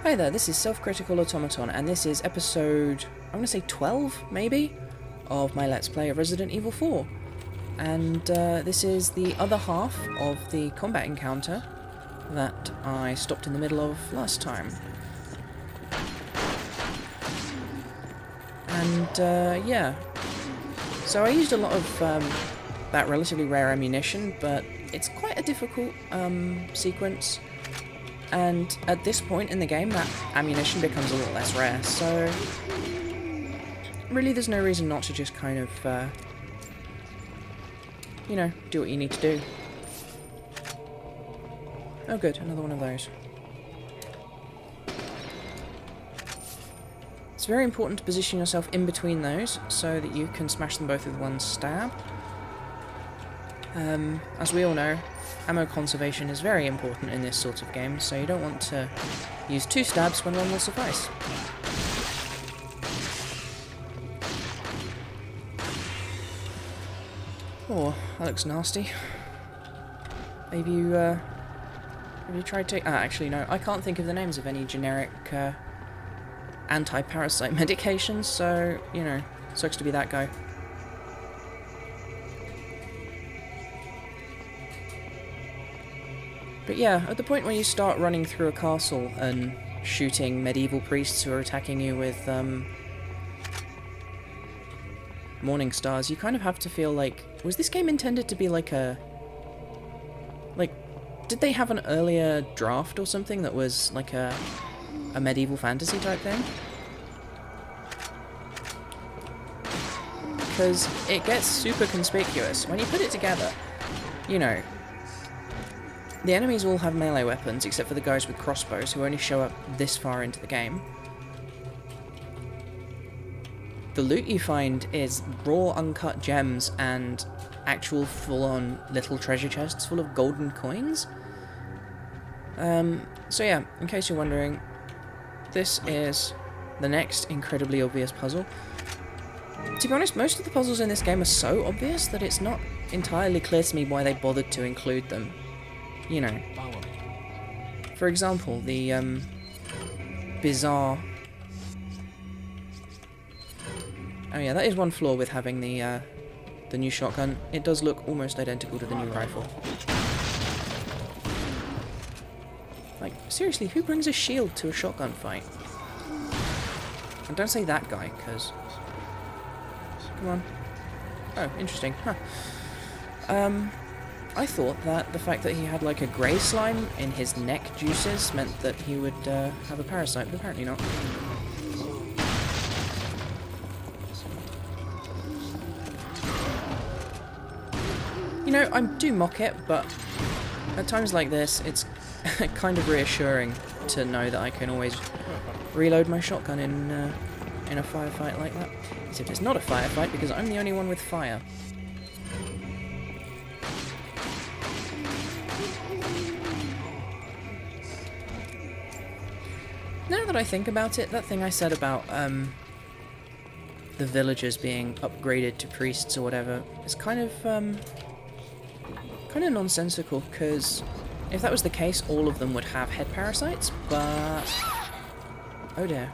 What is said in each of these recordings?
Hi there, this is Self-Critical Automaton, and this is episode, I want to say 12, maybe, of my Let's Play of Resident Evil 4. And this is the other half of the combat encounter that I stopped in the middle of last time. And, yeah. So I used a lot of that relatively rare ammunition, but it's quite a difficult sequence. And at this point in the game, that ammunition becomes a little less rare, so really there's no reason not to just kind of, you know, do what you need to do. Oh good, another one of those. It's very important to position yourself in between those, so that you can smash them both with one stab. As we all know, ammo conservation is very important in this sort of game, so you don't want to use two stabs when one will suffice. Oh, that looks nasty. Have you tried to... actually no, I can't think of the names of any generic anti-parasite medications, so, you know, sucks to be that guy. But yeah, at the point where you start running through a castle and shooting medieval priests who are attacking you with morning stars, you kind of have to feel like, was this game intended to be like a... like, did they have an earlier draft or something that was like a medieval fantasy type thing? Because it gets super conspicuous. When you put it together, you know, the enemies all have melee weapons, except for the guys with crossbows, who only show up this far into the game. The loot you find is raw, uncut gems and actual full-on little treasure chests full of golden coins. So yeah, in case you're wondering, this is the next incredibly obvious puzzle. To be honest, most of the puzzles in this game are so obvious that it's not entirely clear to me why they bothered to include them. You know, for example, the bizarre... Oh yeah, that is one flaw with having the new shotgun. It does look almost identical to the new rifle. Like, seriously, who brings a shield to a shotgun fight? And don't say that guy, because... Come on. Oh, interesting. Huh. I thought that the fact that he had like a grey slime in his neck juices meant that he would have a parasite, but apparently not. You know, I do mock it, but at times like this, it's kind of reassuring to know that I can always reload my shotgun in a firefight like that. Except it's not a firefight because I'm the only one with fire. Now that I think about it, that thing I said about the villagers being upgraded to priests or whatever is kind of nonsensical, because if that was the case, all of them would have head parasites, but... oh dear.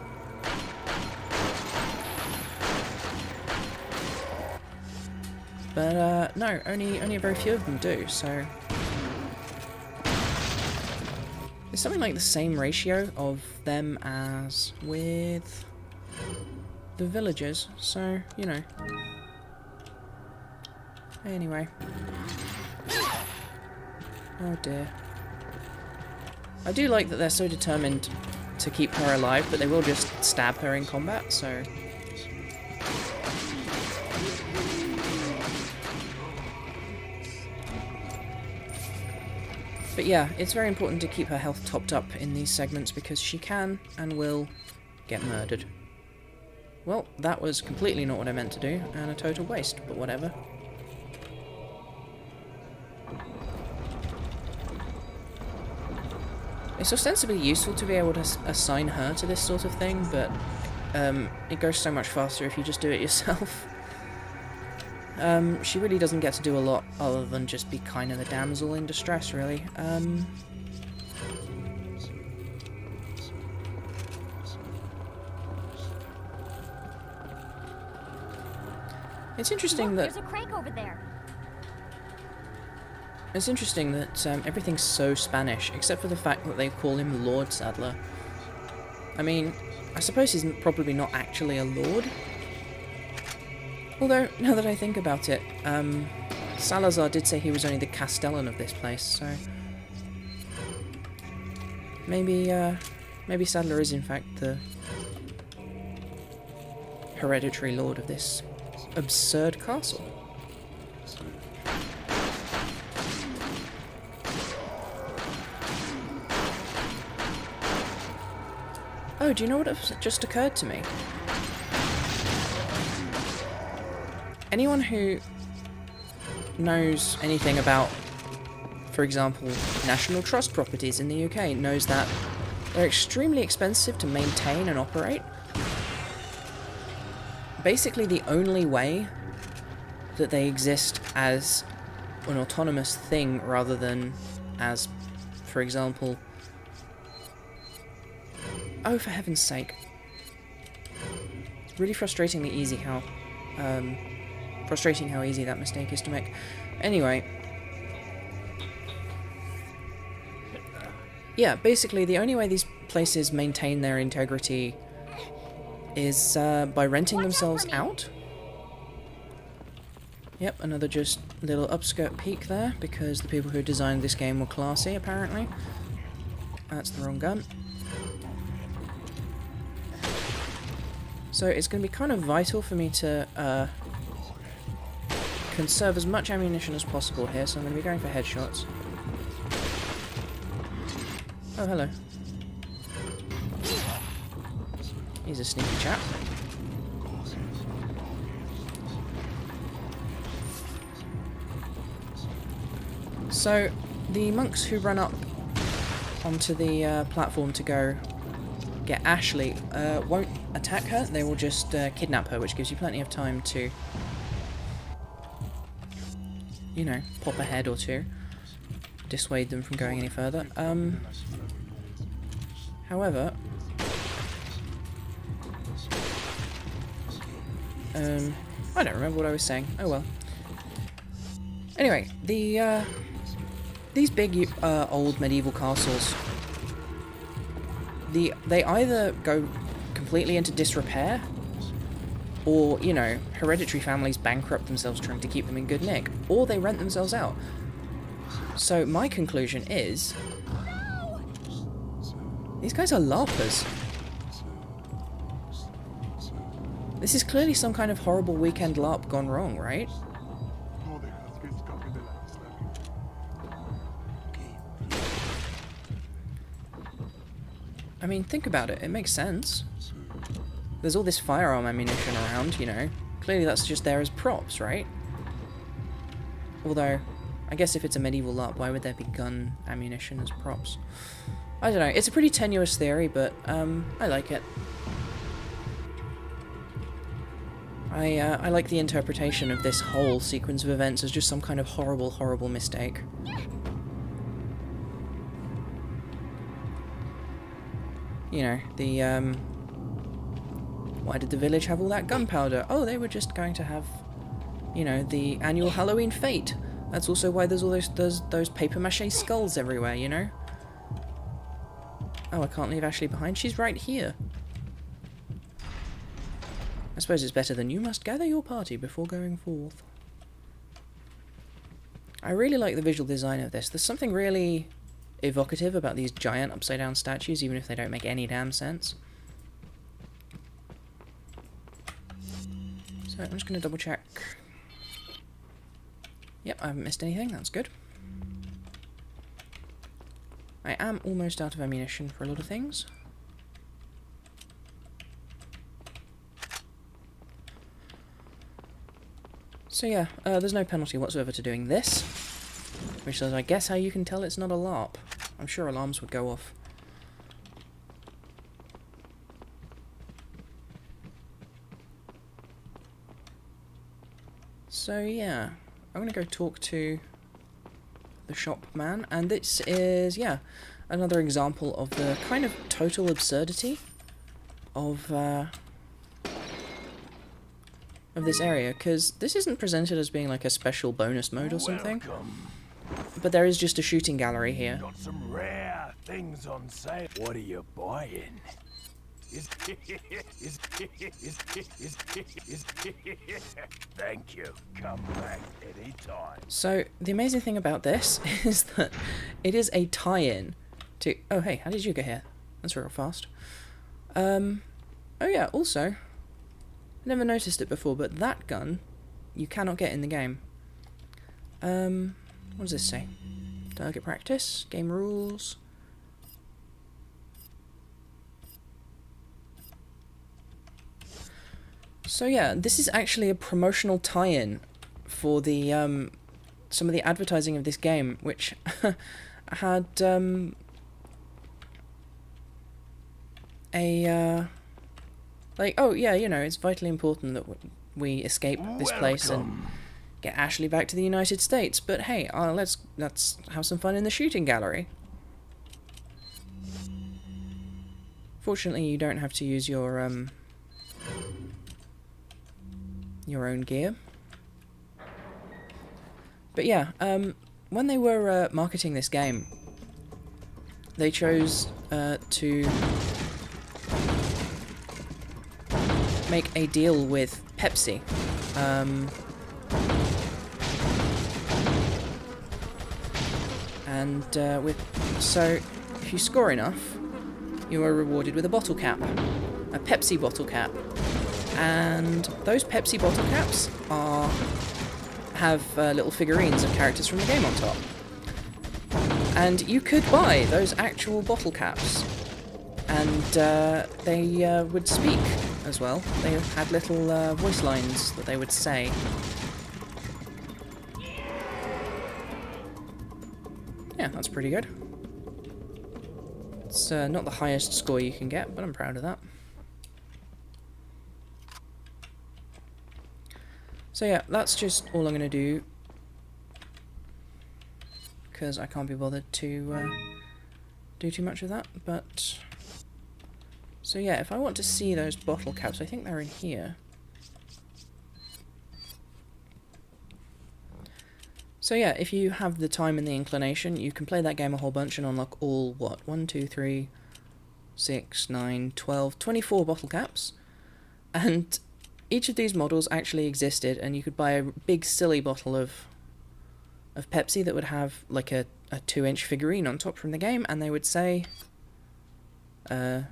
But no, only a very few of them do, so... It's something like the same ratio of them as with the villagers, so, you know. Anyway. Oh dear. I do like that they're so determined to keep her alive, but they will just stab her in combat, so... But yeah, it's very important to keep her health topped up in these segments because she can and will get murdered. Well, that was completely not what I meant to do, and a total waste, but whatever. It's ostensibly useful to be able to assign her to this sort of thing, but it goes so much faster if you just do it yourself. She really doesn't get to do a lot other than just be kind of the damsel in distress, really. It's interesting that... There's a crank over there. It's interesting that everything's so Spanish, except for the fact that they call him Lord Sadler. I mean, I suppose he's probably not actually a lord. Although, now that I think about it, Salazar did say he was only the Castellan of this place, so... Maybe, maybe Sadler is in fact the hereditary lord of this absurd castle. Oh, do you know what just occurred to me? Anyone who knows anything about, for example, National Trust properties in the UK knows that they're extremely expensive to maintain and operate. Basically, the only way that they exist as an autonomous thing rather than as, for example... Oh, for heaven's sake. Really frustrating how easy that mistake is to make. Anyway. Yeah, basically the only way these places maintain their integrity is by renting themselves out. Yep, another just little upskirt peek there, because the people who designed this game were classy, apparently. That's the wrong gun. So it's going to be kind of vital for me to conserve as much ammunition as possible here, so I'm going to be going for headshots. Oh, hello. He's a sneaky chap. So, the monks who run up onto the platform to go get Ashley won't attack her, they will just kidnap her, which gives you plenty of time to, you know, pop a head or two, dissuade them from going any further. However, I don't remember what I was saying. Oh well. Anyway, these big old medieval castles, they either go completely into disrepair, or, you know, hereditary families bankrupt themselves trying to keep them in good nick, or they rent themselves out. So my conclusion is, these guys are LARPers. This is clearly some kind of horrible weekend LARP gone wrong, right? I mean, think about it. It makes sense. There's all this firearm ammunition around, you know. Clearly that's just there as props, right? Although, I guess if it's a medieval LARP, why would there be gun ammunition as props? I don't know. It's a pretty tenuous theory, but I like it. I like the interpretation of this whole sequence of events as just some kind of horrible, horrible mistake. You know, the, why did the village have all that gunpowder? Oh, they were just going to have, you know, the annual Halloween fete. That's also why there's all those papier-mâché skulls everywhere, you know? Oh, I can't leave Ashley behind. She's right here. I suppose it's better than you must gather your party before going forth. I really like the visual design of this. There's something really evocative about these giant upside-down statues, even if they don't make any damn sense. So I'm just going to double check. Yep, I haven't missed anything, that's good. I am almost out of ammunition for a lot of things. So yeah, there's no penalty whatsoever to doing this, which is, I guess, how you can tell it's not a LARP. I'm sure alarms would go off. So yeah, I'm gonna go talk to the shop man, and this is, yeah, another example of the kind of total absurdity of of this area, because this isn't presented as being like a special bonus mode or something. But there is just a shooting gallery here. Got some rare things on sale. What are you buying? Thank you. Come back anytime. So the amazing thing about this is that it is a tie-in to... Oh hey, how did you get here? That's real fast. Oh yeah, also, I never noticed it before, but that gun you cannot get in the game. What does this say? Target practice, game rules. So yeah, this is actually a promotional tie-in for the some of the advertising of this game, which had like, oh yeah, you know, it's vitally important that we escape this place and get Ashley back to the United States. But hey, let's have some fun in the shooting gallery. Fortunately, you don't have to use your own gear. But yeah, when they were marketing this game, they chose to make a deal with Pepsi. So if you score enough, you are rewarded with a bottle cap, a Pepsi bottle cap, and those Pepsi bottle caps have little figurines of characters from the game on top. And you could buy those actual bottle caps, and they would speak as well. They had little voice lines that they would say. Yeah, that's pretty good. It's not the highest score you can get, but I'm proud of that. So yeah, that's just all I'm going to do, because I can't be bothered to do too much of that. But so yeah, if I want to see those bottle caps, I think they're in here. So yeah, if you have the time and the inclination, you can play that game a whole bunch and unlock all, what, 1, 2, 3, 6, 9, 12, 24 bottle caps. And each of these models actually existed, and you could buy a big silly bottle of Pepsi that would have like a 2-inch figurine on top from the game, and they would say, Leon,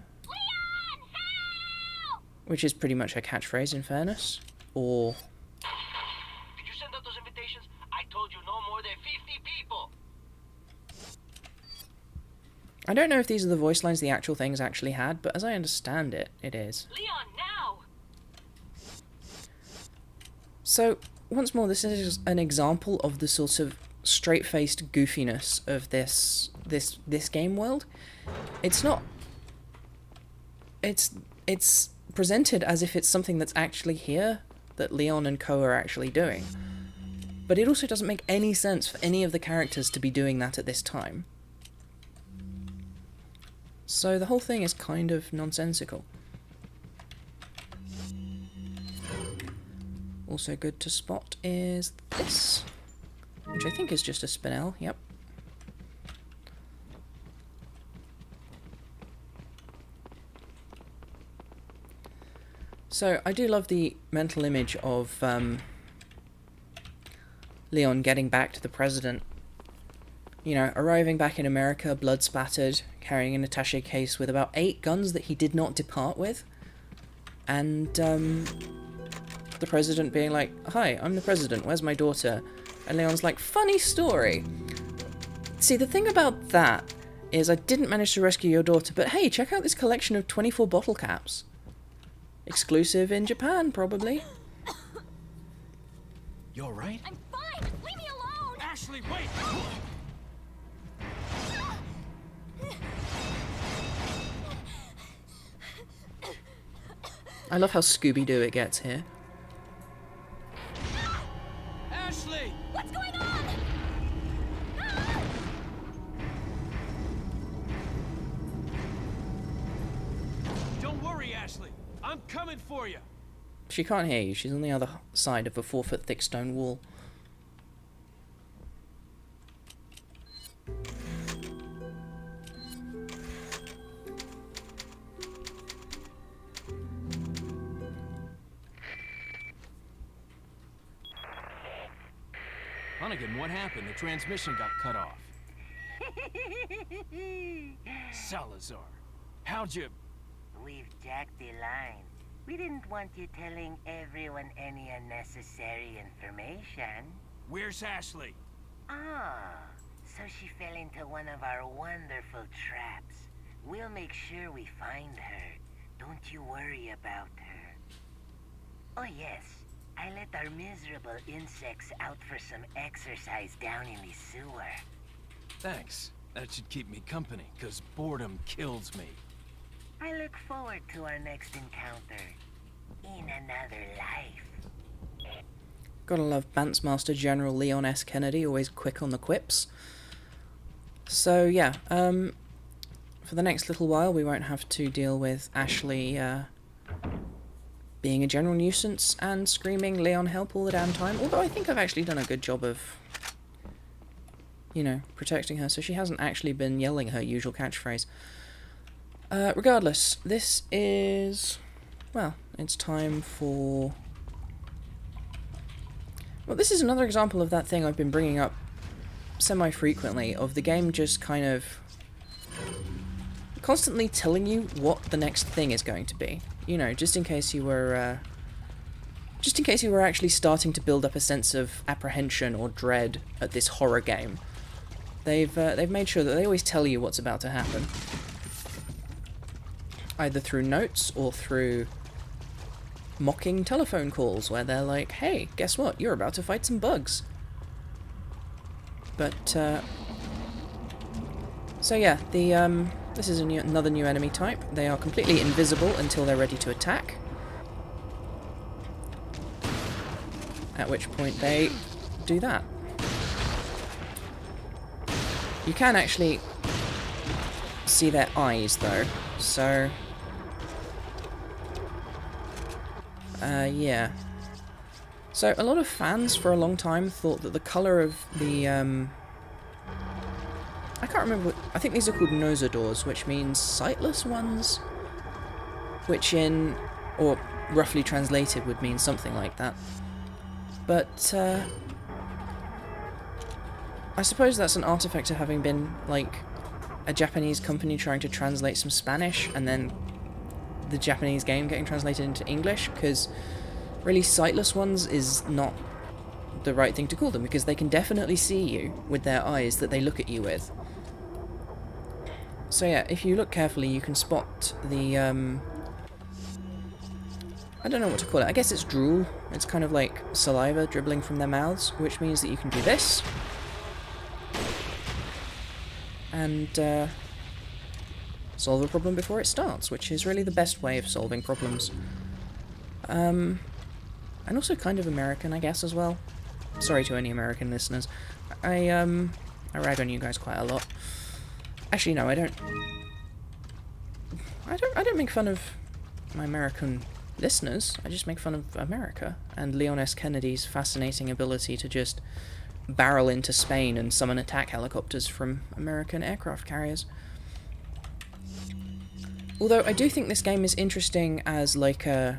help! which is pretty much a catchphrase in fairness, or... Did you send out those invitations? I told you no more than 50 people. I don't know if these are the voice lines the actual things actually had, but as I understand it, it is. Leon, now! So, once more, this is an example of the sort of straight-faced goofiness of this game world. It's not... It's presented as if it's something that's actually here, that Leon and co are actually doing. But it also doesn't make any sense for any of the characters to be doing that at this time. So the whole thing is kind of nonsensical. Also good to spot is this, which I think is just a spinel, yep. So I do love the mental image of Leon getting back to the president. You know, arriving back in America, blood spattered, carrying an attaché case with about 8 guns that he did not depart with. And the president being like, "Hi, I'm the president, where's my daughter?" And Leon's like, "Funny story. See, the thing about that is I didn't manage to rescue your daughter, but hey, check out this collection of 24 bottle caps. Exclusive in Japan, probably." You alright? I'm fine! Leave me alone! Ashley, wait! I love how Scooby-Doo it gets here. Ashley! What's going on? Don't worry, Ashley. I'm coming for you. She can't hear you. She's on the other side of a 4-foot thick stone wall. Hunnigan, what happened? The transmission got cut off. Salazar, how'd you... We've jacked the line. We didn't want you telling everyone any unnecessary information. Where's Ashley? Ah, so she fell into one of our wonderful traps. We'll make sure we find her. Don't you worry about her. Oh yes, I let our miserable insects out for some exercise down in the sewer. Thanks. That should keep me company, 'cause boredom kills me. I look forward to our next encounter. In another life. Gotta love Bance Master General Leon S. Kennedy, always quick on the quips. So yeah, for the next little while we won't have to deal with Ashley being a general nuisance and screaming Leon help all the damn time, although I think I've actually done a good job of, you know, protecting her, so she hasn't actually been yelling her usual catchphrase. Regardless, this is... well, it's time for... well, this is another example of that thing I've been bringing up semi-frequently, of the game just kind of constantly telling you what the next thing is going to be. You know, just in case you were actually starting to build up a sense of apprehension or dread at this horror game. They've made sure that they always tell you what's about to happen. Either through notes or through mocking telephone calls where they're like, hey, guess what? You're about to fight some bugs. But, so yeah, this is another new enemy type. They are completely invisible until they're ready to attack. At which point they do that. You can actually see their eyes though, so... yeah. So, a lot of fans for a long time thought that the colour of the, I can't remember, I think these are called nosadors, which means sightless ones? Which in, or roughly translated would mean something like that. But, I suppose that's an artifact of having been, like, a Japanese company trying to translate some Spanish, and then the Japanese game getting translated into English, because really sightless ones is not the right thing to call them, because they can definitely see you with their eyes that they look at you with. So yeah, if you look carefully you can spot the, I don't know what to call it, I guess it's drool. It's kind of like saliva dribbling from their mouths, which means that you can do this. And, solve a problem before it starts, which is really the best way of solving problems. And also kind of American, I guess, as well. Sorry to any American listeners. I rag on you guys quite a lot. Actually, no, I don't make fun of my American listeners. I just make fun of America and Leon S. Kennedy's fascinating ability to just barrel into Spain and summon attack helicopters from American aircraft carriers. Although I do think this game is interesting as like an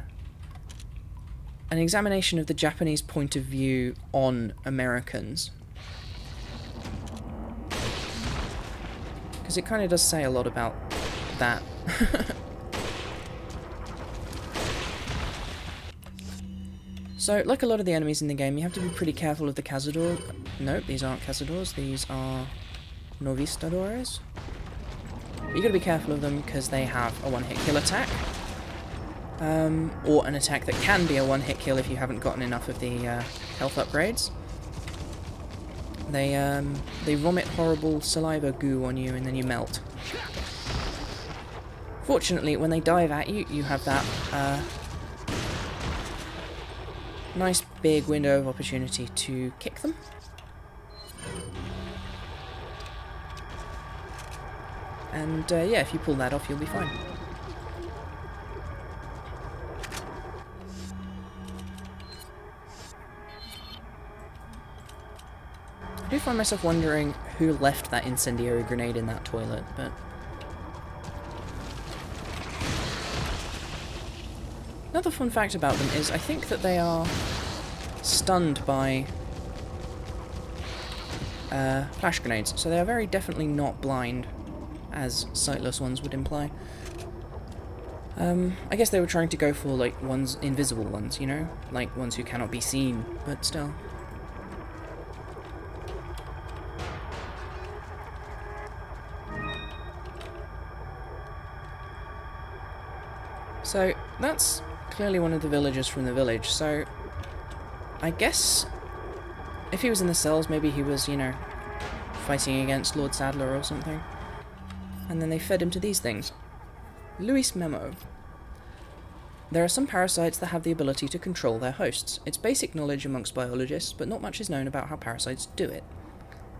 examination of the Japanese point of view on Americans. Because it kind of does say a lot about that. So, like a lot of the enemies in the game, you have to be pretty careful of the cazador. Nope, these aren't cazadors, these are novistadores. But you gotta be careful of them because they have a one-hit kill attack. Or an attack that can be a one-hit kill if you haven't gotten enough of the health upgrades. They vomit horrible saliva goo on you and then you melt. Fortunately, when they dive at you, you have that nice big window of opportunity to kick them. And yeah, if you pull that off, you'll be fine. I do find myself wondering who left that incendiary grenade in that toilet, but... Another fun fact about them is I think that they are stunned by flash grenades, so they are very definitely not blind, as sightless ones would imply. I guess they were trying to go for, like, invisible ones, you know? Like, ones who cannot be seen, but still. So, that's clearly one of the villagers from the village, so I guess if he was in the cells, maybe he was, you know, fighting against Lord Sadler or something. And then they fed him to these things. Louis Memo. There are some parasites that have the ability to control their hosts. It's basic knowledge amongst biologists, but not much is known about how parasites do it.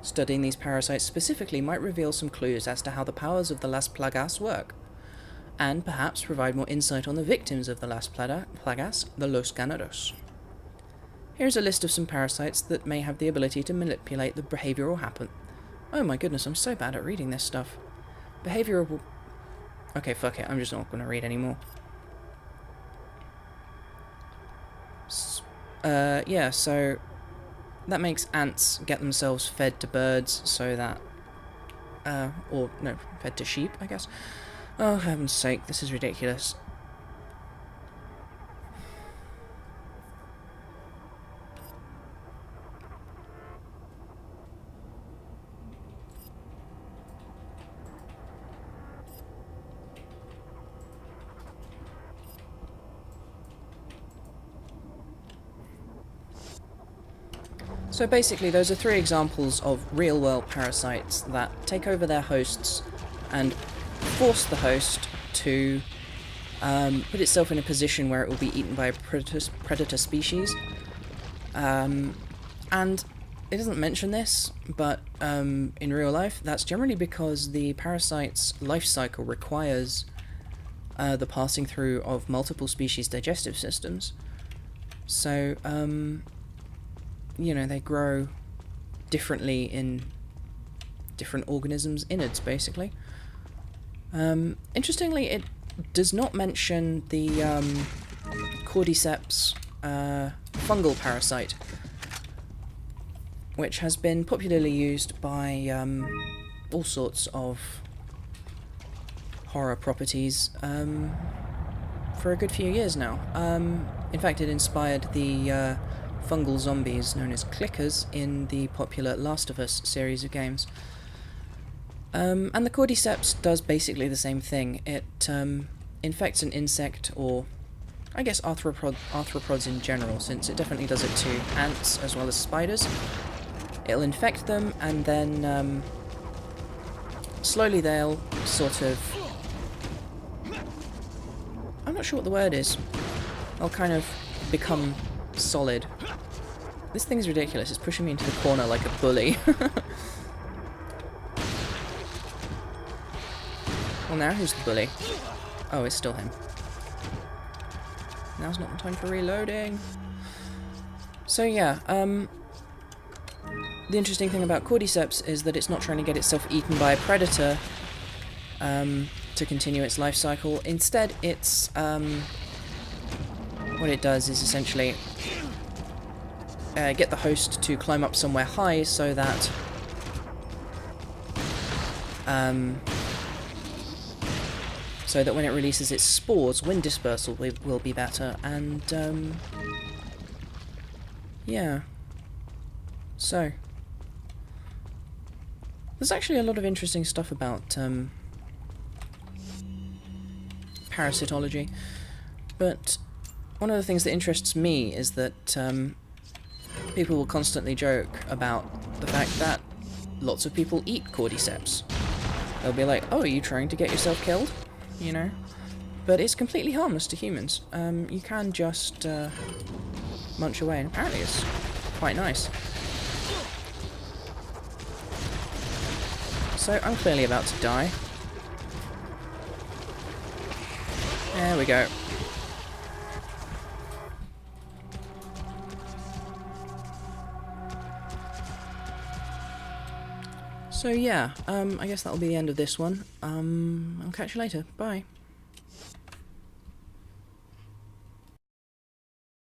Studying these parasites specifically might reveal some clues as to how the powers of the Las Plagas work, and perhaps provide more insight on the victims of the Las Plagas, the Los Ganados. Here's a list of some parasites that may have the ability to manipulate the behavioral happen. Oh my goodness, I'm so bad at reading this stuff. Behavioral... Okay, fuck it, I'm just not going to read anymore. Yeah, so that makes ants get themselves fed to birds so that... or, no, fed to sheep, I guess. Oh, heaven's sake, this is ridiculous. So basically, those are 3 examples of real-world parasites that take over their hosts and force the host to put itself in a position where it will be eaten by a predator species. And it doesn't mention this, but in real life, that's generally because the parasite's life cycle requires the passing through of multiple species' digestive systems. So, you know, they grow differently in different organisms' innards, basically. Interestingly, it does not mention the Cordyceps fungal parasite, which has been popularly used by all sorts of horror properties for a good few years now. In fact, it inspired the fungal zombies known as clickers in the popular Last of Us series of games. And the Cordyceps does basically the same thing. It infects an insect, or I guess arthropods in general, since it definitely does it to ants as well as spiders. It'll infect them, and then slowly they'll sort of... I'm not sure what the word is. They'll kind of become solid. This thing's ridiculous. It's pushing me into the corner like a bully. Well, now who's the bully? Oh, it's still him. Now's not the time for reloading. So yeah, the interesting thing about Cordyceps is that it's not trying to get itself eaten by a predator to continue its life cycle. Instead, it's what it does is essentially get the host to climb up somewhere high so that when it releases its spores, wind dispersal will be better, and yeah. So there's actually a lot of interesting stuff about parasitology, but one of the things that interests me is that people will constantly joke about the fact that lots of people eat Cordyceps. They'll be like, oh, are you trying to get yourself killed? You know? But it's completely harmless to humans. You can just munch away, and apparently it's quite nice. So I'm clearly about to die. There we go. So yeah, I guess that'll be the end of this one. I'll catch you later. Bye.